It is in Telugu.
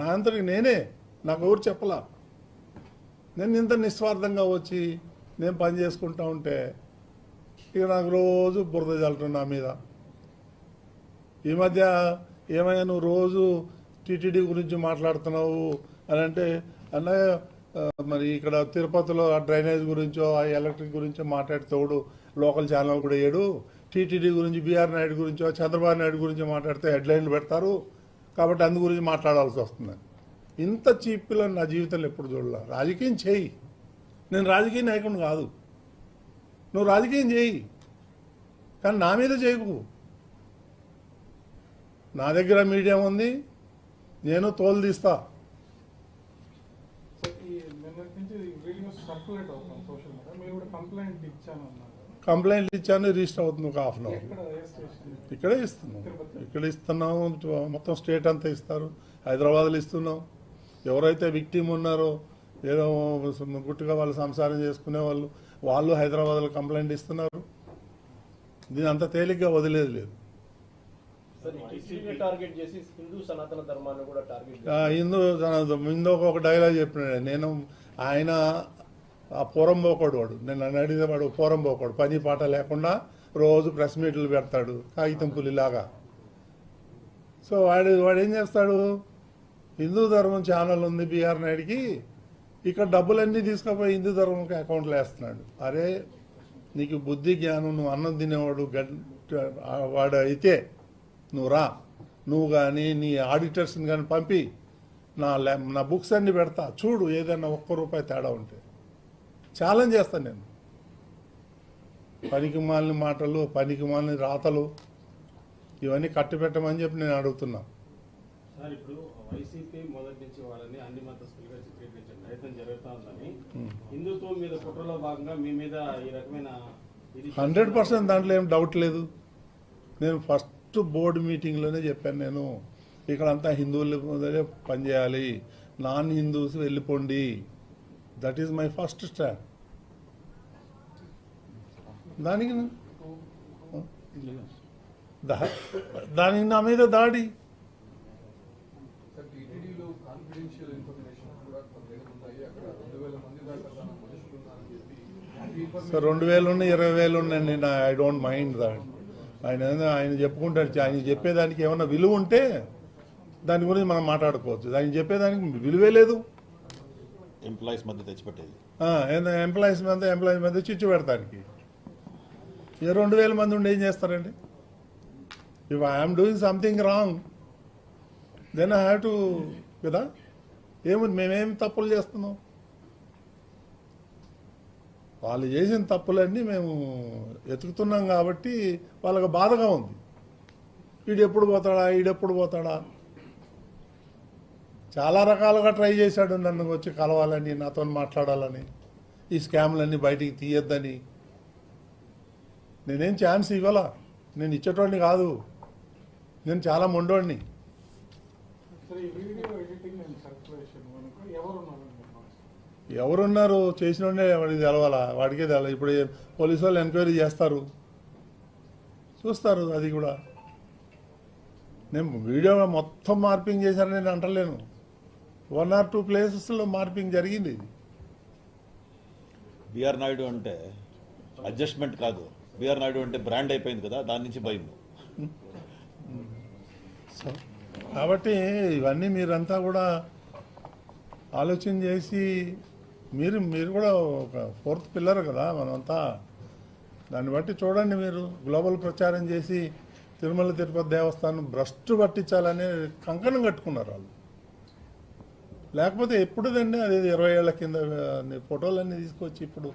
నా అంతటికి నేనే, నాకు ఎవరు చెప్పలా. నేను ఇంత నిస్వార్థంగా వచ్చి నేను పని చేసుకుంటా ఉంటే ఇక నాకు రోజు బురద చల్లటం నా మీద. ఈ మధ్య ఏమైనా నువ్వు రోజు టీటీడీ గురించి మాట్లాడుతున్నావు అని అంటే, అన్నయ్య మరి ఇక్కడ తిరుపతిలో ఆ డ్రైనేజ్ గురించో ఆ ఎలక్ట్రిక్ గురించో మాట్లాడితేవాడు లోకల్ ఛానల్ కూడా ఏడు, టీటీడీ గురించి బీఆర్ నాయుడు గురించో చంద్రబాబు నాయుడు గురించి మాట్లాడితే హెడ్లైన్లు పెడతారు, కాబట్టి అందు గురించి మాట్లాడాల్సి వస్తుంది. ఇంత చీప్ పిల్లని నా జీవితంలో ఎప్పుడు చూడలే. రాజకీయం చేయి, నేను రాజకీయ నాయకుడు కాదు, నువ్వు రాజకీయం చేయి, కానీ నా మీద చేయకు. నా దగ్గర మీడియా ఉంది, నేను తోలు తీస్తా. కంప్లైంట్లు ఇచ్చాను, రిజిస్టర్ అవుతుంది ఒక హాఫ్ అన్ అవర్. ఇక్కడే ఇస్తున్నాం, మొత్తం స్టేట్ అంతా ఇస్తారు, హైదరాబాద్లో ఇస్తున్నాం. ఎవరైతే విక్టిమ్ ఉన్నారో, ఏదో గుట్టుగా వాళ్ళు సంసారం చేసుకునే వాళ్ళు హైదరాబాద్లో కంప్లైంట్ ఇస్తున్నారు. దీని అంత తేలిగ్గా వదిలేదు లేదు. హిందూ ఒక డైలాగ్ చెప్పినాడు, నేను ఆయన ఆ పోరంబోకోడు వాడు, నేను అడిగితే వాడు పోరంబోకోడు, పని పాట లేకుండా రోజు ప్రెస్ మీట్లు పెడతాడు కాగితం పులిలాగా. సో వాడు ఏం చేస్తాడు, హిందూ ధర్మం ఛానల్ ఉంది బీఆర్ నాయుడికి, ఇక్కడ డబ్బులన్నీ తీసుకుపోయి హిందూ ధర్మంకి అకౌంట్లో వేస్తున్నాడు. అరే నీకు బుద్ధి జ్ఞానం, నువ్వు అన్నం తినేవాడు వాడు అయితే నువ్వు రా, నువ్వు కానీ నీ ఆడిటర్స్ని కానీ పంపి నా బుక్స్ అన్ని పెడతా, చూడు ఏదైనా ₹1 తేడా ఉంటే ఛాలెంజ్ చేస్తాను నేను. పనికి మాలిన మాటలు, పనికి మాలిన రాతలు ఇవన్నీ కట్టిపెట్టమని చెప్పి నేను అడుగుతున్నా. సార్, ఇప్పుడు వైసీపీ మొదటి నుంచి వాళ్ళని అన్ని మతస్థులుగా చిత్రీకరించే ప్రయత్నం జరుగుతూ ఉందని, హిందుత్వం మీద కుట్రలో భాగంగా మీ మీద ఈ రకమైన 100% దాంట్లో ఏం డౌట్ లేదు. నేను ఫస్ట్ బోర్డు మీటింగ్లోనే చెప్పాను, నేను ఇక్కడంతా హిందువులు పనిచేయాలి, నాన్ హిందూస్ వెళ్ళిపోండి. That is my first stand. దానికి నా మీద దాడి. సార్ 2,000 ఉన్నాయి, 20,000 ఉన్నాయండి. I don't mind that. ఆయన చెప్పుకుంటాడు. ఆయన చెప్పేదానికి ఏమన్నా విలువ ఉంటే దాని గురించి మనం మాట్లాడుకోవచ్చు. ఆయన చెప్పేదానికి విలువే లేదు. ఎంప్లాయీస్ మధ్య తెచ్చిపెట్టేది, ఎంప్లాయీస్ మధ్య చిచ్చు పెడతానికి 2,000 మంది ఉండి ఏం చేస్తారండి? If I'm doing something wrong then I have to కదా. ఏముంది, మేమేం తప్పులు చేస్తున్నాం? వాళ్ళు చేసిన తప్పులన్నీ మేము ఎతుకుతున్నాం కాబట్టి వాళ్ళకి బాధగా ఉంది. ఈడెప్పుడు పోతాడా. చాలా రకాలుగా ట్రై చేశాడు నన్ను వచ్చి కలవాలని, నాతో మాట్లాడాలని, ఈ స్కామ్లన్నీ బయటికి తీయొద్దని. నేనేం ఛాన్స్ ఇవ్వాలా, నేను ఇచ్చేటోడిని కాదు, నేను చాలా మొండోడిని. ఎవరున్నారు చేసినోడే వాడికి తెలవాలా, వాడికే తెలవాలి. ఇప్పుడు పోలీసు వాళ్ళు ఎంక్వైరీ చేస్తారు, చూస్తారు. అది కూడా నేను వీడియో మొత్తం మార్పింగ్ చేశానని నేను అంటలేను. 1 or 2 ప్లేసెస్లో మార్పింగ్ జరిగింది. బీఆర్ నాయుడు అంటే అడ్జస్ట్మెంట్ కాదు, బీఆర్ నాయుడు అంటే బ్రాండ్ అయిపోయింది కదా, దాని నుంచి భయం. కాబట్టి ఇవన్నీ మీరంతా కూడా ఆలోచన చేసి మీరు కూడా ఒక 4th పిల్లర్ కదా మనమంతా. దాన్ని బట్టి చూడండి, మీరు గ్లోబల్ ప్రచారం చేసి తిరుమల తిరుపతి దేవస్థానం భ్రష్టు పట్టించాలని కంకణం కట్టుకున్నారు వాళ్ళు. లేకపోతే ఎప్పుడుదండి అది 20 ఏళ్ల కింద ఫోటోలన్నీ తీసుకొచ్చి ఇప్పుడు